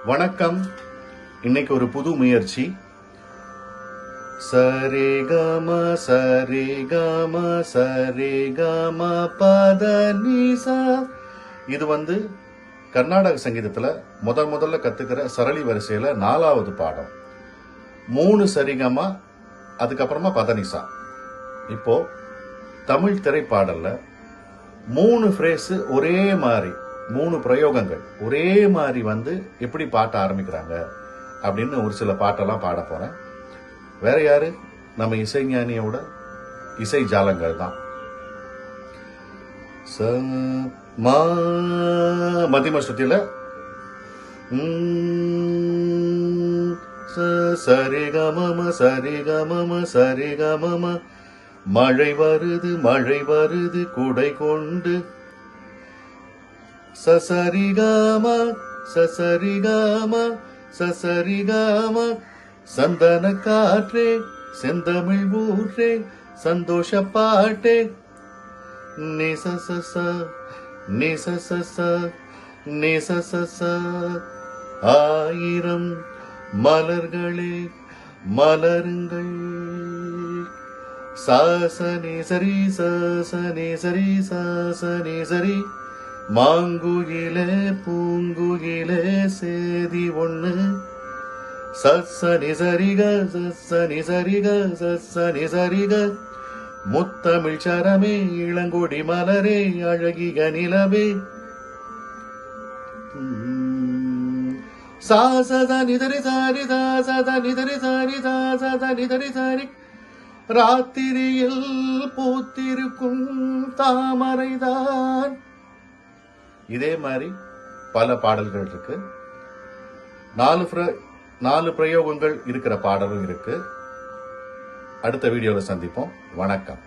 வணக்கம். இன்னைக்கு ஒரு புது முயற்சி. சரிகம சரிகம சரிகம பதனிசா. இது கர்நாடக சங்கீதத்துல முதல்ல கத்துக்கிற சரளி வரிசையில 4வது பாடம். 3 சரிகமா, அதுக்கப்புறமா பதனிசா. இப்போ தமிழ் திரைப்பாடல்ல 3 ஃப்ரேஸ் ஒரே மாதிரி, 3 பிரயோகங்கள் ஒரே மாதிரி எப்படி பாட்ட ஆரம்பிக்கிறாங்க அப்படின்னு ஒரு சில பாட்டெல்லாம் பாட போறேன். வேற யாரு? நம்ம இசைஞானியோட இசை ஜாலங்கள் தான். மத்தியம ஸ்ருதியில சரிகமம சரிகமம சரிகமம, மழை வருது குடை கொண்டு, சசரிகாம சசரிகாம சசரிகாம, சந்தன காற்றே செந்தமிழ் ஊற்றே சந்தோஷ பாட்டே, நிசசச நிசசச நிசசச, ஆயிரம் மலர்களே மலருங்கள், சாசனி சரி சாசனி சரி சாசனி சரி, மாங்குயிலே பூங்குயிலே சேதி ஒண்ணு, சசனி சரிக சசனி சரிக சசனி சரிக, முத்தமிழ் சரமே இளங்கொடி மலரே அழகிய நிலவே, சாசத நிதரி சாரி சாசத நிதரி சாரி சாசத நிதரி சாரி, ராத்திரியில் பூத்திருக்கும் தாமரைதான். இதே மாதிரி பல பாடல்கள் இருக்கு. 4 பிரயோகங்கள் இருக்கிற பாடலும் இருக்கு. அடுத்த வீடியோல சந்திப்போம். வணக்கம்.